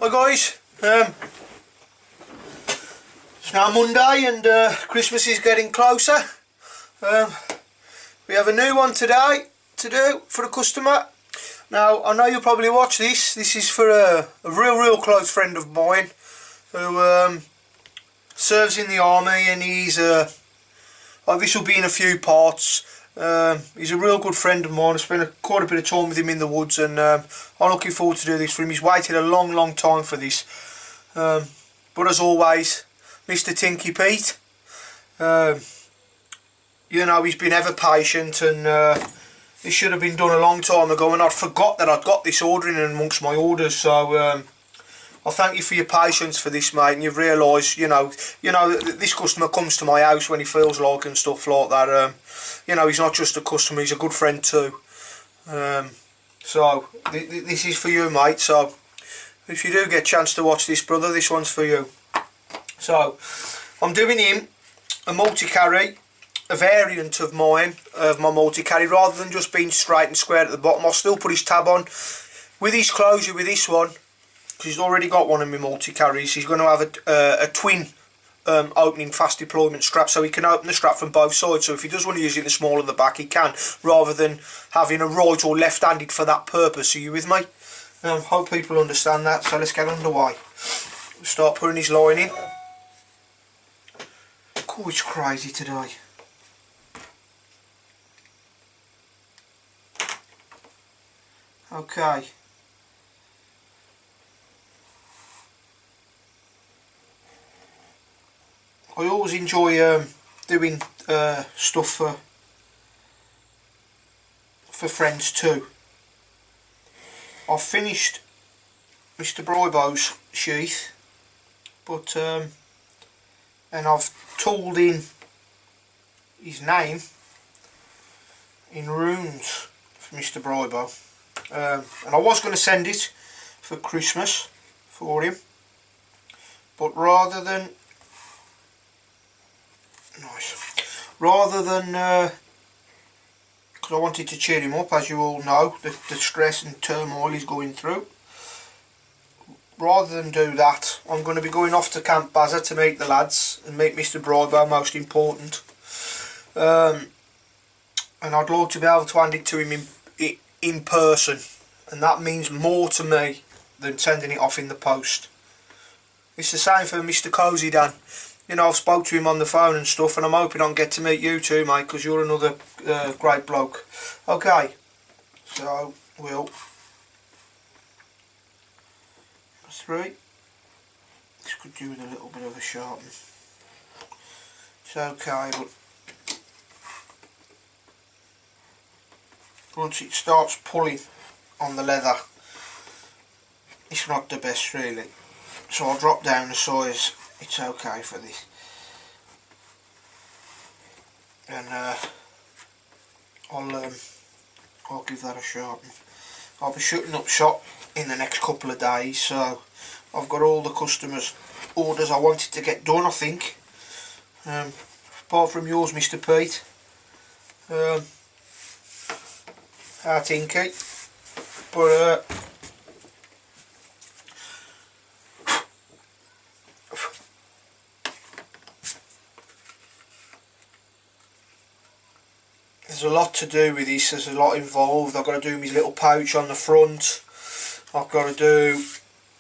Hi guys, it's now Monday and Christmas is getting closer. We have a new one today to do for a customer. Now I know you'll probably watch this. This is for a real close friend of mine who serves in the army, and he's this will be in a few parts. He's a real good friend of mine. I spent quite a bit of time with him in the woods, and I'm looking forward to do this for him. He's waited a long time for this, but as always, Mr. Tinky Pete, you know, he's been ever patient, and this should have been done a long time ago, and I'd forgot that I'd got this ordering in amongst my orders. So I thank you for your patience for this, mate, and you've realised, you know, this customer comes to my house when he feels like and stuff like that. You know, he's not just a customer, he's a good friend too. So this is for you, mate. So if you do get a chance to watch this, brother, this one's for you. So I'm doing him a multi-carry, a variant of mine, of my multi-carry. Rather than just being straight and square at the bottom, I'll still put his tab on. With his closure with this one, because he's already got one of my multi-carries, he's going to have a twin opening fast deployment strap, so he can open the strap from both sides. So if he does want to use it in the small of the back, he can, rather than having a right or left-handed for that purpose. Are you with me? Hope people understand that. So let's get underway. Start putting his line in. Oh, it's crazy today. Okay. I always enjoy doing stuff for friends too. I've finished Mr. Brybo's sheath, but and I've tooled in his name in runes for Mr. Brybo, and I was going to send it for Christmas for him, but rather than because I wanted to cheer him up, as you all know, the stress and turmoil he's going through. Rather than do that, I'm going to be going off to Camp Baza to meet the lads and meet Mr. Brybo, most important. And I'd like to be able to hand it to him in person, and that means more to me than sending it off in the post. It's the same for Mr. Cozy Dan. You know, I've spoke to him on the phone and stuff, and I'm hoping I can get to meet you too, mate, because you're another great bloke. Okay, so we'll... 3. This could do with a little bit of a sharpen. It's okay, but once it starts pulling on the leather, it's not the best really. So I'll drop down the size. It's okay for this, and I'll give that a sharpen. I'll be shooting up shot in the next couple of days, so I've got all the customers' orders I wanted to get done, I think, apart from yours, Mr. Pete. Our Tinky, but there's a lot to do with this. There's a lot involved. I've got to do my little pouch on the front. I've got to do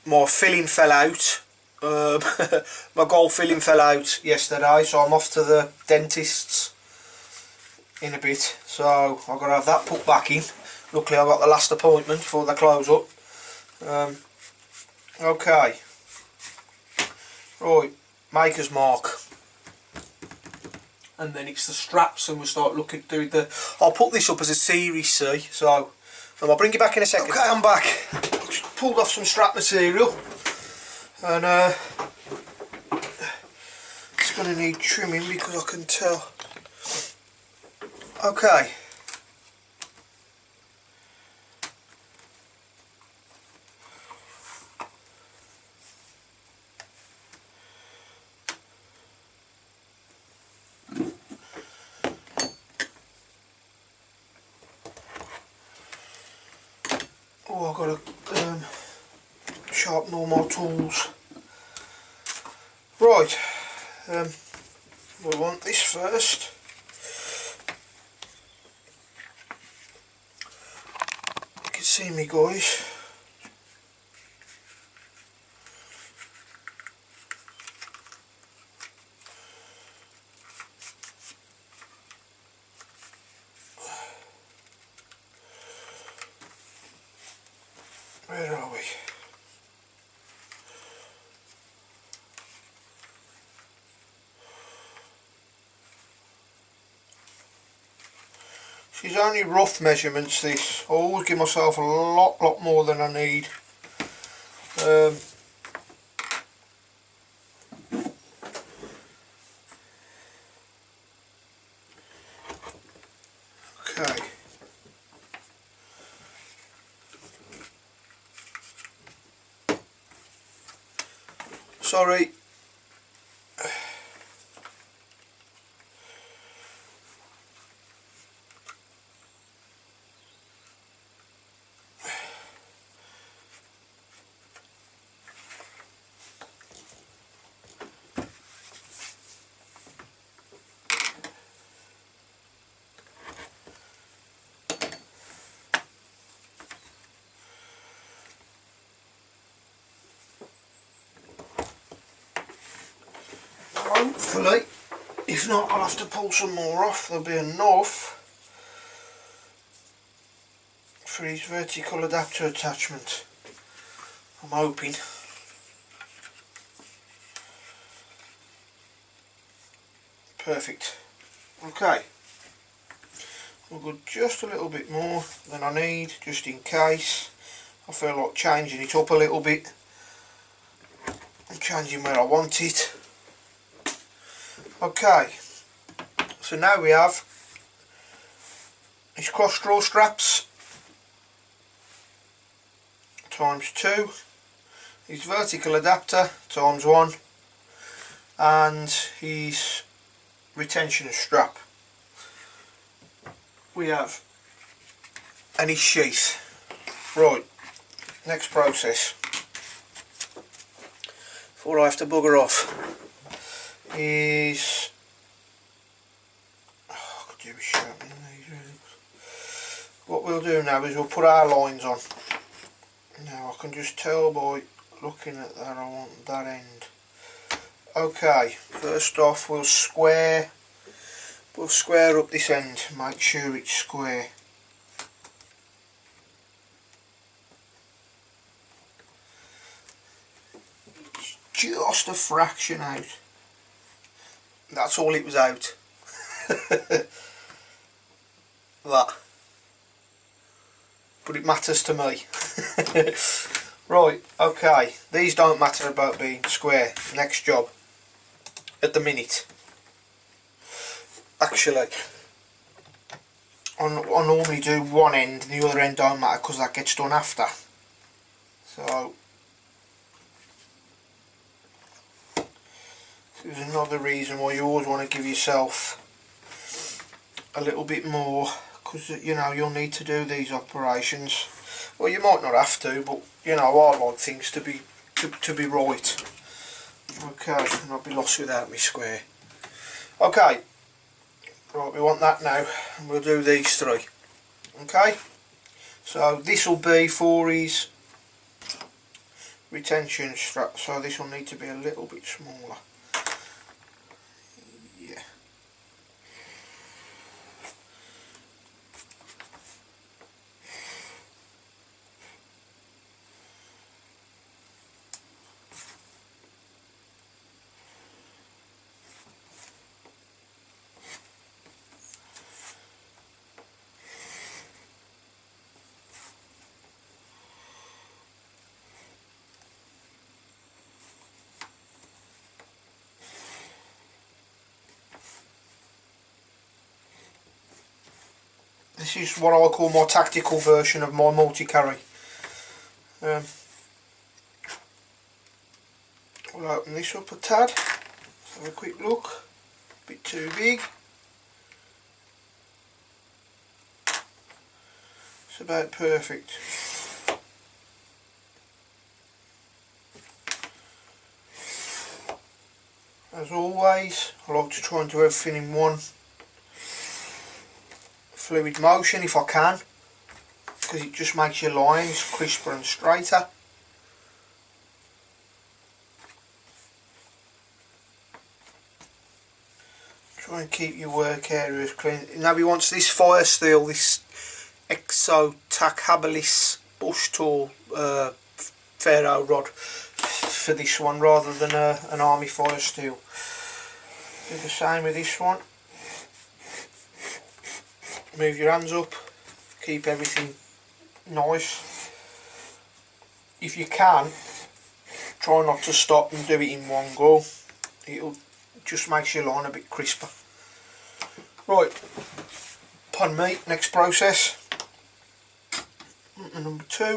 my filling fell out. My gold filling fell out yesterday, so I'm off to the dentist's in a bit. So I've got to have that put back in. Luckily I got the last appointment before they close up. Okay. Right, maker's mark. And then it's the straps, and we'll start looking through the... I'll put this up as a series C, so I'll bring you back in a second. Okay, I'm back. Just pulled off some strap material, and it's going to need trimming because I can tell. Okay. Oh, I've got to sharpen all my tools. Right, we want this first. You can see me, guys. Where are we? These are only rough measurements, this. I always give myself a lot more than I need. Okay. Sorry. Hopefully, if not, I'll have to pull some more off. There'll be enough for his vertical adapter attachment. I'm hoping. Perfect. Okay. We'll go just a little bit more than I need, just in case. I feel like changing it up a little bit and changing where I want it. Okay, so now we have his cross draw straps times 2, his vertical adapter times 1, and his retention strap. We have and his sheath. Right, next process before I have to bugger off is, I could do with sharpening these really. What we'll do now is we'll put our lines on. Now I can just tell by looking at that I want that end. Okay, first off we'll square up this end, make sure it's square. Just a fraction out. That's all it was out. That. But it matters to me. Right, okay. These don't matter about being square. Next job. At the minute. Actually, I normally do one end and the other end don't matter because that gets done after. So, there's another reason why you always want to give yourself a little bit more, because you know you'll need to do these operations. Well, you might not have to, but you know I like things to be right. Okay, I'll not be lost without me square. Okay, right, we want that now, and we'll do these 3. Okay, so this will be for his retention strap, so this will need to be a little bit smaller. Yeah. This is what I call my tactical version of my multi-carry. We'll open this up a tad, let's have a quick look. A bit too big. It's about perfect. as always, I like to try and do everything in one fluid motion if I can, because it just makes your lines crisper and straighter. Try and keep your work areas clean. Now he wants this fire steel, this Exo Tac Habilis bush tool ferro rod for this one rather than an army fire steel. Do the same with this one. Move your hands up, keep everything nice. If you can, try not to stop and do it in one go. It'll just makes your line a bit crisper. Right, pardon me, next process. Number 2. I'm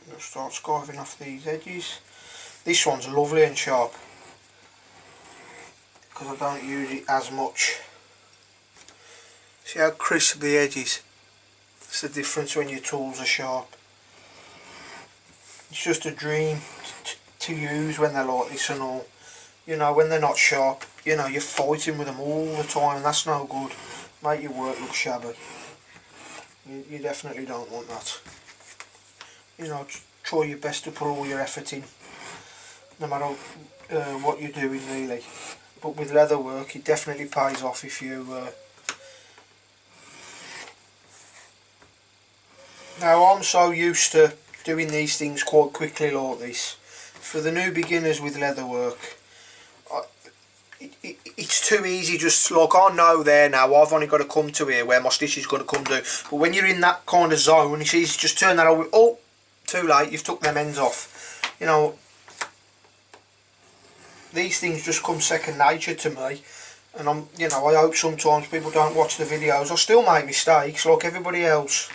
going to start skiving off these edges. This one's lovely and sharp because I don't use it as much. See how crisp the edge is? It's the difference when your tools are sharp. It's just a dream to use when they're like this and all. You know, when they're not sharp, you know, you're fighting with them all the time, and that's no good. Make your work look shabby. You definitely don't want that. You know, try your best to put all your effort in, no matter what you're doing really. But with leather work, it definitely pays off if you... Now I'm so used to doing these things quite quickly like this. For the new beginners with leather work, it's too easy. Just like, I know there now, I've only got to come to here where my stitch is going to come to. But when you're in that kind of zone, it's easy to just turn that over. Oh, too late, you've took them ends off. You know, these things just come second nature to me. And you know, I hope sometimes people don't watch the videos. I still make mistakes like everybody else.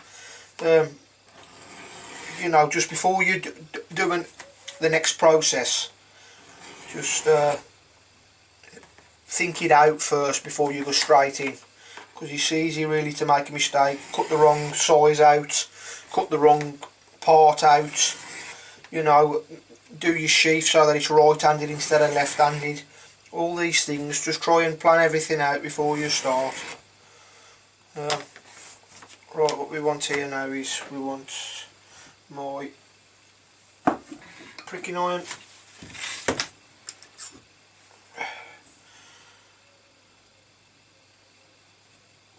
You know, just before you doing the next process, just think it out first before you go straight in, because it's easy really to make a mistake, cut the wrong size out, cut the wrong part out, you know, do your sheath so that it's right-handed instead of left-handed. All these things, just try and plan everything out before you start. Right, what we want here now is we want my pricking iron.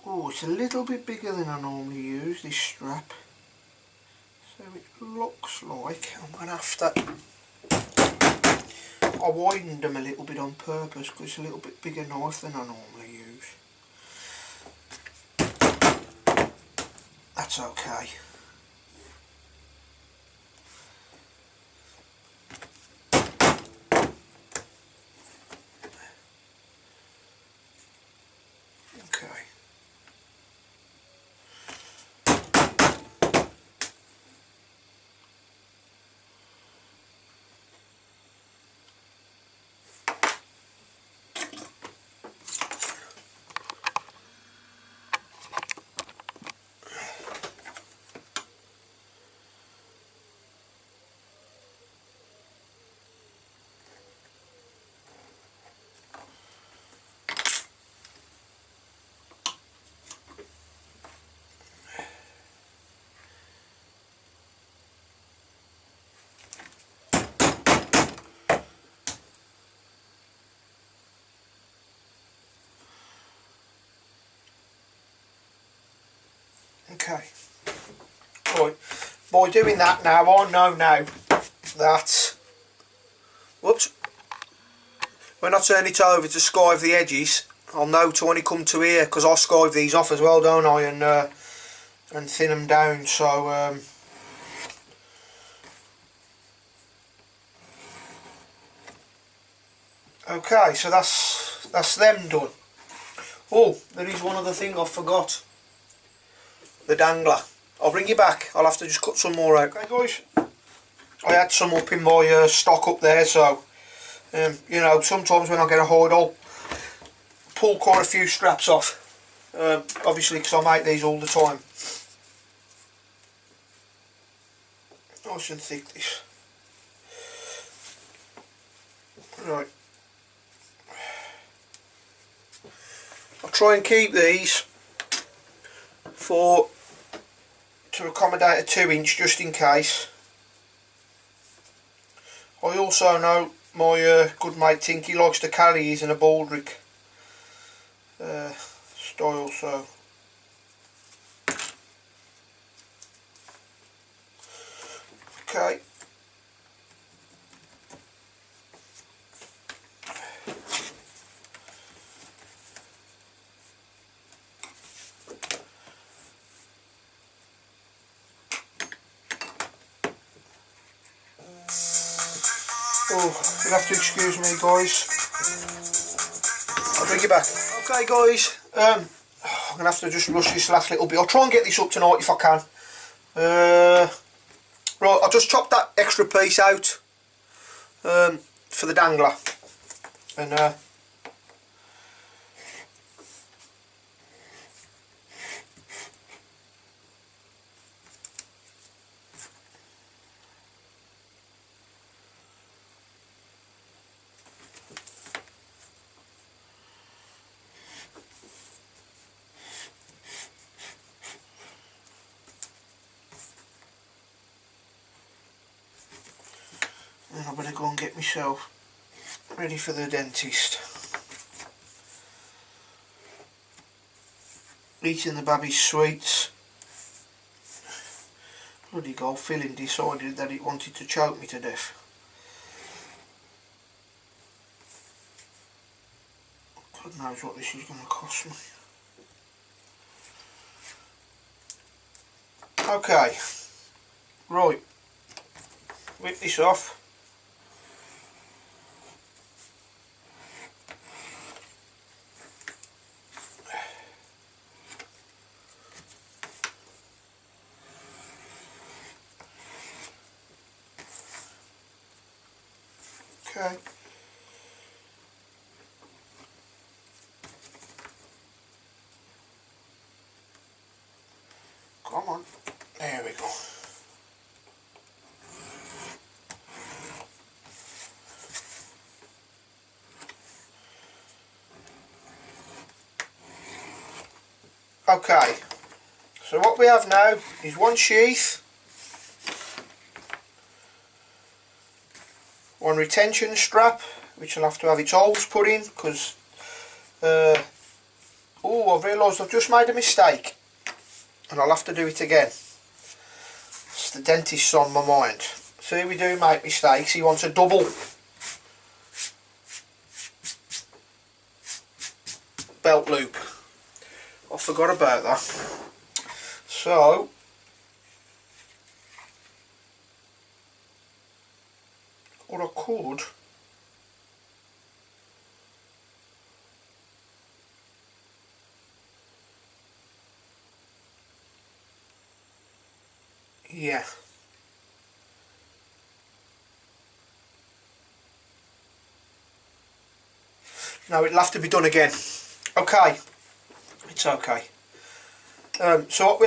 Oh, it's a little bit bigger than I normally use, this strap. So it looks like I'm going to have to... I widened them a little bit on purpose because it's a little bit bigger knife than I normally use. That's okay. Okay. Okay, right, by doing that now, I know now that, whoops, when I turn it over to skive the edges, I'll know to only come to here, because I skive these off as well, don't I, and thin them down, so, okay, so that's them done. Oh, there is one other thing I forgot. The dangler. I'll bring you back. I'll have to just cut some more out. Okay guys, I had some up in my stock up there, so you know, sometimes when I get a hoard I'll pull quite a few straps off, obviously because I make these all the time. Nice and thick this. Right, I'll try and keep these to accommodate a 2-inch just in case. I also know my good mate Tinky likes to carry his in a baldric style, so okay. Oh, you'll have to excuse me, guys. I'll bring you back. Okay, guys. I'm gonna have to just rush this last little bit. I'll try and get this up tonight if I can. Right, I'll just chop that extra piece out for the dangler, and I better go and get myself ready for the dentist. Eating the baby's sweets. Bloody golf feeling decided that it wanted to choke me to death. God knows what this is going to cost me. Okay, right, whip this off. Okay. Come on. There we go. Okay. So what we have now is one sheath, one retention strap, which will have to have its holes put in because oh, I've realised I've just made a mistake and I'll have to do it again. It's the dentist's on my mind. See, we do make mistakes. He wants a double belt loop. I forgot about that. So what I could, yeah, no, it'll have to be done again. Okay, it's okay. So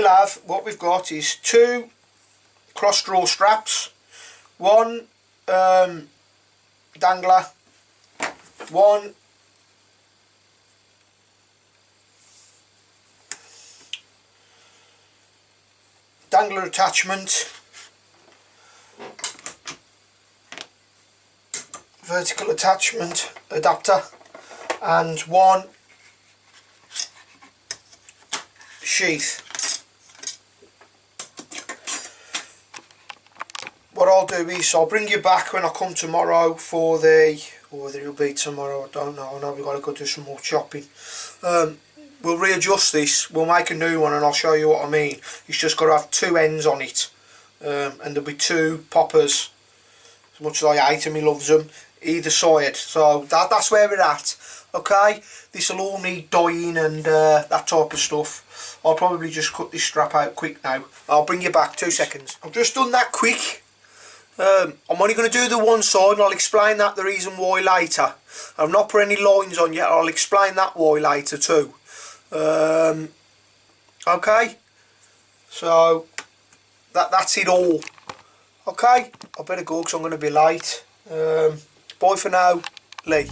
what we've got is 2 cross draw straps, 1 dangler, 1 dangler attachment, vertical attachment adapter, and 1 sheath. What I'll do is I'll bring you back when I come tomorrow for the, or whether it'll be tomorrow, I don't know. I know we've got to go do some more chopping. We'll readjust this, we'll make a new one and I'll show you what I mean. It's just got to have 2 ends on it, and there'll be 2 poppers, as much as I hate them, he loves them, either side. So that's where we're at. Okay, this will all need dyeing and that type of stuff. I'll probably just cut this strap out quick now. I'll bring you back 2 seconds. I've just done that quick. I'm only going to do the one side and I'll explain that the reason why later. I've not put any lines on yet, I'll explain that why later too. Okay, so that's it all. Okay, I better go because I'm going to be late. Bye for now, Lee.